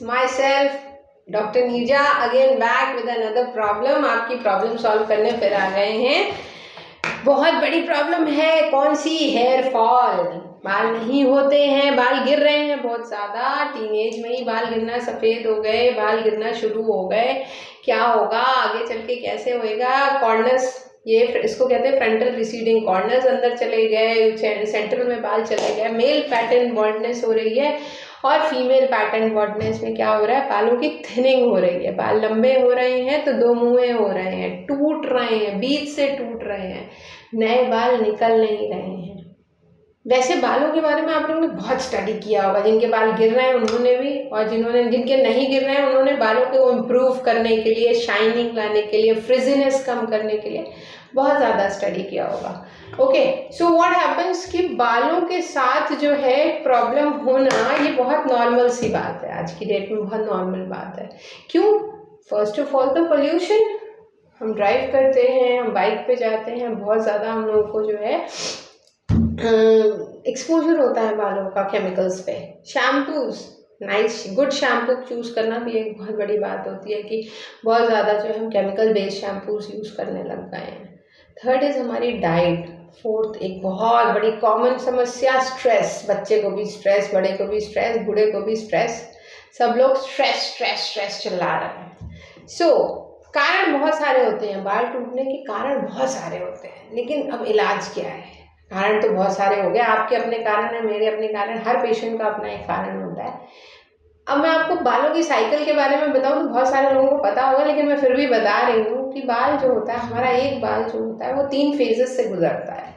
myself doctor Neeja again back with another problem. आपकी problem solve करने फिर आ गए हैं। बहुत बड़ी प्रॉब्लम है। कौन सी? Hair fall. बाल नहीं होते हैं, बाल गिर रहे हैं बहुत ज़्यादा। टीनेज में ही बाल गिरना सफ़ेद हो गए, बाल गिरना शुरू हो गए। क्या होगा आगे चल के, कैसे होएगा? कॉर्नर्स, ये इसको कहते हैं फ्रंटल रिसीडिंग कॉर्नर्स अंदर चले गए, सेंट्रल में बाल चले गए, मेल पैटर्न बॉल्डनेस हो रही है। और फीमेल पैटर्न बॉल्डनेस में क्या हो रहा है? बालों की थिनिंग हो रही है। बाल लंबे हो रहे हैं तो दो मुँहे हो रहे हैं, टूट रहे हैं, बीच से टूट रहे हैं, नए बाल निकल नहीं रहे हैं। वैसे बालों के बारे में आप लोगों ने बहुत स्टडी किया होगा। जिनके बाल गिर रहे हैं उन्होंने भी, और जिनके नहीं गिर रहे हैं उन्होंने बालों को इम्प्रूव करने के लिए, शाइनिंग लाने के लिए, फ्रिजीनेस कम करने के लिए बहुत ज़्यादा स्टडी किया होगा। ओके, सो व्हाट हैपन्स कि बालों के साथ जो है प्रॉब्लम होना, ये बहुत नॉर्मल सी बात है। आज की डेट में बहुत नॉर्मल बात है। क्यों? फर्स्ट ऑफ ऑल तो पोल्यूशन। हम ड्राइव करते हैं, हम बाइक पे जाते हैं, बहुत ज़्यादा हम लोगों को जो है एक्सपोजर होता है बालों का केमिकल्स पे। Shampoos, nice good shampoo choose करना भी एक बहुत बड़ी बात होती है कि बहुत ज़्यादा जो है हम केमिकल बेस्ड शैम्पूज यूज़ करने लग गए हैं। थर्ड इज़ हमारी डाइट। फोर्थ एक बहुत बड़ी कॉमन समस्या, स्ट्रेस। बच्चे को भी स्ट्रेस, बड़े को भी स्ट्रेस, बूढ़े को भी स्ट्रेस। सब लोग स्ट्रेस स्ट्रेस स्ट्रेस चिल्ला रहे हैं। सो कारण बहुत सारे होते हैं, बाल टूटने के कारण बहुत सारे होते हैं, लेकिन अब इलाज क्या है? कारण तो बहुत सारे हो गए। आपके अपने कारण है, मेरे अपने कारण, हर पेशेंट का अपना एक कारण होता है। अब मैं आपको बालों की साइकिल के बारे में बताऊं तो बहुत सारे लोगों को पता होगा, लेकिन मैं फिर भी बता रही हूँ कि बाल जो होता है, हमारा एक बाल जो होता है वो 3 फेजेस से गुजरता है।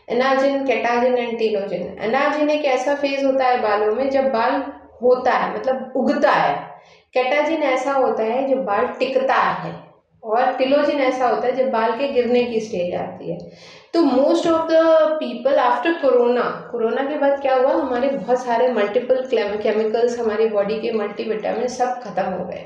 Anagen, catagen and telogen. Anagen एक ऐसा फेज होता है बालों में जब बाल होता है, मतलब उगता है। केटाजिन ऐसा होता है जब बाल टिकता है, और टिलोजिन ऐसा होता है जब बाल के गिरने की स्टेज आती है। तो most of the people after corona के बाद क्या हुआ? हमारे बहुत सारे मल्टीपल केमिकल्स, हमारी बॉडी के मल्टीविटामिन सब खत्म हो गए।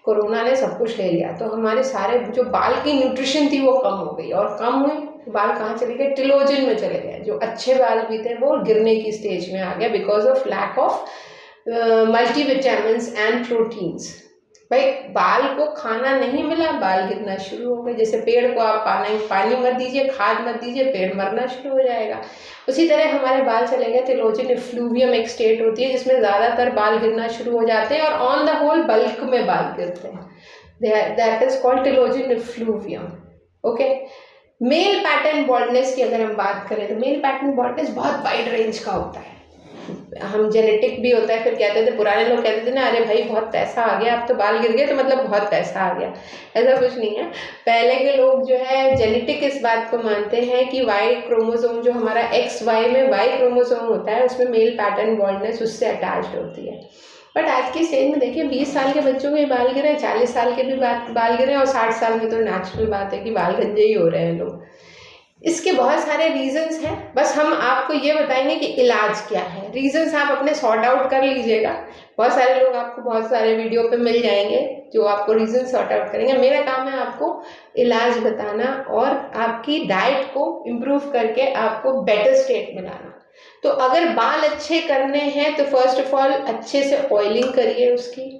कोरोना ने सब कुछ ले लिया, तो हमारे सारे जो बाल की न्यूट्रिशन थी वो कम हो गई, और कम हुई बाल कहाँ चले गए? टिलोजिन में चले गए। जो अच्छे बाल भी थे वो गिरने की स्टेज में आ गया because of lack of multivitamins and proteins. भाई बाल को खाना नहीं मिला, बाल गिरना शुरू हो गए। जैसे पेड़ को आप पानी मत दीजिए, खाद मत दीजिए, पेड़ मरना शुरू हो जाएगा। उसी तरह हमारे बाल चले गए टिलोजिन इफ्लूवियम एक स्टेट होती है जिसमें ज़्यादातर बाल गिरना शुरू हो जाते हैं, और ऑन द होल बल्क में बाल गिरते हैं। That is called telogen effluvium. Okay, male pattern baldness की अगर हम बात करें तो मेल पैटर्न बॉल्डनेस बहुत वाइड रेंज का होता है। हम जेनेटिक भी होता है। फिर कहते थे, पुराने लोग कहते थे ना, अरे भाई बहुत पैसा आ गया, अब तो बाल गिर गए तो मतलब बहुत पैसा आ गया। ऐसा कुछ नहीं है। पहले के लोग जो है जेनेटिक इस बात को मानते हैं कि वाई क्रोमोसोम, जो हमारा XY में वाई क्रोमोसोम होता है, उसमें मेल पैटर्न बॉल्डनेस उससे अटैच्ड होती है। बट आज की स्टेज में देखिए, 20 साल के बच्चों के बाल गिरे, 40 साल के भी बाल गिरे, और 60 साल में तो नेचुरल बात है कि बाल गंजे ही हो रहे हैं लोग। इसके बहुत सारे रीजंस हैं, बस हम आपको ये बताएंगे कि इलाज क्या है। रीजंस आप अपने सॉर्ट आउट कर लीजिएगा। बहुत सारे लोग आपको बहुत सारे वीडियो पे मिल जाएंगे जो आपको रीजन सॉर्ट आउट करेंगे। मेरा काम है आपको इलाज बताना और आपकी डाइट को इम्प्रूव करके आपको बेटर स्टेट में लाना। तो अगर बाल अच्छे करने हैं तो फर्स्ट ऑफ ऑल अच्छे से ऑयलिंग करिए उसकी।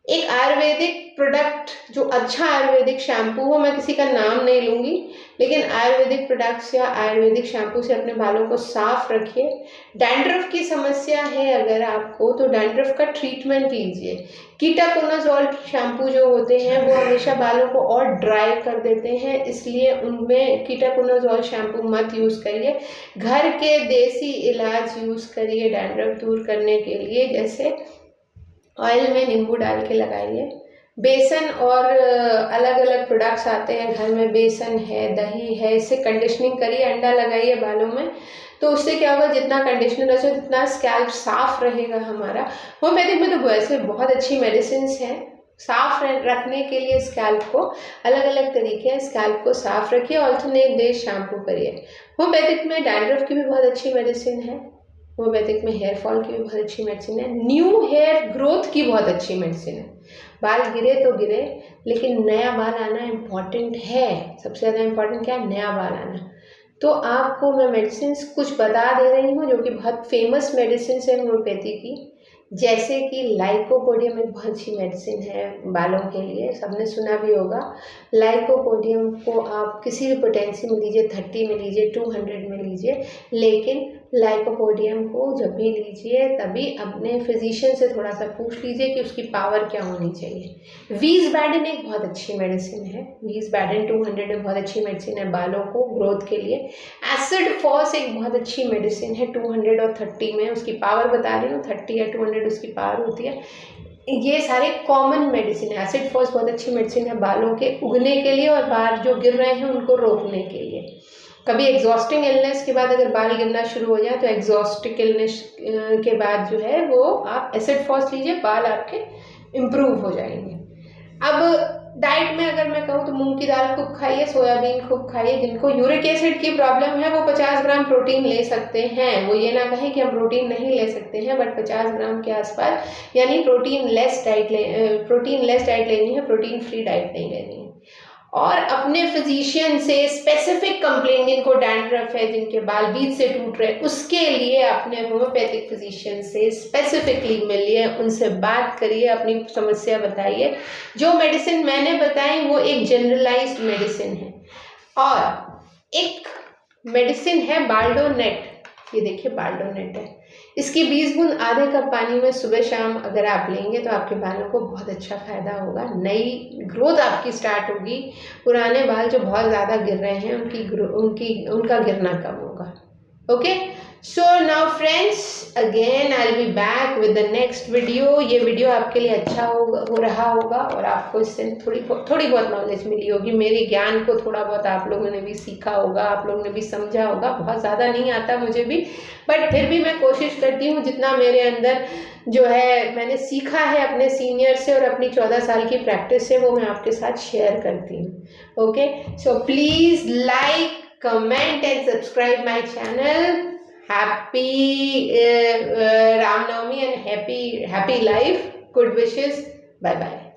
एक आयुर्वेदिक प्रोडक्ट, जो अच्छा आयुर्वेदिक शैम्पू हो, मैं किसी का नाम नहीं लूँगी, लेकिन आयुर्वेदिक प्रोडक्ट्स या आयुर्वेदिक शैम्पू से अपने बालों को साफ रखिए। डैंड्रफ की समस्या है अगर आपको, तो डैंड्रफ का ट्रीटमेंट लीजिए। कीटाकोनाजोल शैम्पू जो होते हैं वो हमेशा बालों को और ड्राई कर देते हैं, इसलिए उनमें कीटाकोनाजोल शैम्पू मत यूज़ करिए। घर के देसी इलाज यूज़ करिए डैंड्रफ दूर करने के लिए। जैसे ऑयल में नींबू डाल के लगाइए। बेसन और अलग अलग प्रोडक्ट्स आते हैं घर में, बेसन है, दही है, इससे कंडीशनिंग करिए, अंडा लगाइए बालों में। तो उससे क्या होगा, जितना कंडीशनर रहे जितना स्कैल्प साफ रहेगा हमारा। होम्योपैथिक में तो वैसे बहुत अच्छी मेडिसिन हैं साफ रखने के लिए स्कैल्प को। अलग अलग तरीके हैं, स्कैल्प को साफ रखिए, ऑल्टरनेट डे शैम्पू करिए। होम्योपैथिक में डैंड्रफ की भी बहुत अच्छी मेडिसिन है। होम्योपैथिक में हेयर फॉल की भी बहुत अच्छी मेडिसिन है। न्यू हेयर ग्रोथ की बहुत अच्छी मेडिसिन है। बाल गिरे तो गिरे, लेकिन नया बाल आना इम्पॉर्टेंट है। सबसे ज़्यादा इम्पॉर्टेंट क्या है? नया बाल आना। तो आपको मैं मेडिसिन कुछ बता दे रही हूँ जो कि बहुत फेमस मेडिसिन है होम्योपैथी की। जैसे कि लाइकोपोडियम एक बहुत अच्छी मेडिसिन है बालों के लिए, सबने सुना भी होगा। लाइकोपोडियम को आप किसी भी पोटेंसी में लीजिए, 30 में लीजिए, 200 में लीजिए, लेकिन लाइकोपोडियम को जब भी लीजिए तभी अपने फिजिशियन से थोड़ा सा पूछ लीजिए कि उसकी पावर क्या होनी चाहिए। वीज़बैडिन एक बहुत अच्छी मेडिसिन है, वीज़बैडिन 200 एक बहुत अच्छी मेडिसिन है बालों को ग्रोथ के लिए। एसिड फॉस एक बहुत अच्छी मेडिसिन है 200 और 30 में, उसकी पावर बता रही हूँ, 30 या 200 उसकी पावर होती है। ये सारे कॉमन मेडिसिन है। एसिड फॉस बहुत अच्छी मेडिसिन है बालों के उगने के लिए और बाल जो गिर रहे हैं उनको रोकने के लिए। कभी एग्जॉस्टिंग इलनेस के बाद अगर बाल गिरना शुरू हो जाए तो एग्जॉस्टिक इलनेस के बाद जो है वो आप एसिड फॉस लीजिए, बाल आपके इम्प्रूव हो जाएंगे। अब डाइट में अगर मैं कहूँ तो मूंग की दाल खूब खाइए, सोयाबीन खूब खाइए। जिनको यूरिक एसिड की प्रॉब्लम है वो 50 ग्राम प्रोटीन ले सकते हैं, वो ये ना कहें कि हम प्रोटीन नहीं ले सकते हैं, बट 50 ग्राम के आसपास, यानी प्रोटीन लेस डाइट लेनी है, प्रोटीन फ्री डाइट नहीं लेनी है। और अपने फिजिशियन से स्पेसिफिक कंप्लेंट, जिनको डैंड्रफ है, जिनके बाल बीच से टूट रहे, उसके लिए अपने होम्योपैथिक फिजिशियन से स्पेसिफिकली मिलिए, उनसे बात करिए, अपनी समस्या बताइए। जो मेडिसिन मैंने बताई वो एक जनरलाइज्ड मेडिसिन है। और एक मेडिसिन है बाल्डोनेट, ये देखिए बाल्डोनेट है, इसकी 20 बूंद आधे कप पानी में सुबह शाम अगर आप लेंगे तो आपके बालों को बहुत अच्छा फायदा होगा, नई ग्रोथ आपकी स्टार्ट होगी, पुराने बाल जो बहुत ज़्यादा गिर रहे हैं उनका गिरना कम होगा। Okay, so now friends, again I will be back with the next video. ये वीडियो आपके लिए अच्छा हो रहा होगा और आपको इससे थोड़ी बहुत नॉलेज मिली होगी, मेरे ज्ञान को थोड़ा बहुत आप लोगों ने भी सीखा होगा, आप लोगों ने भी समझा होगा। बहुत ज़्यादा नहीं आता मुझे भी, बट फिर भी मैं कोशिश करती हूँ जितना मेरे अंदर जो है मैंने सीखा है अपने सीनियर से और अपनी 14 साल की प्रैक्टिस से, वो मैं आपके साथ शेयर करती हूँ। Okay, so please like, comment and subscribe my channel. Happy Ram Navami and happy life. Good wishes. Bye bye.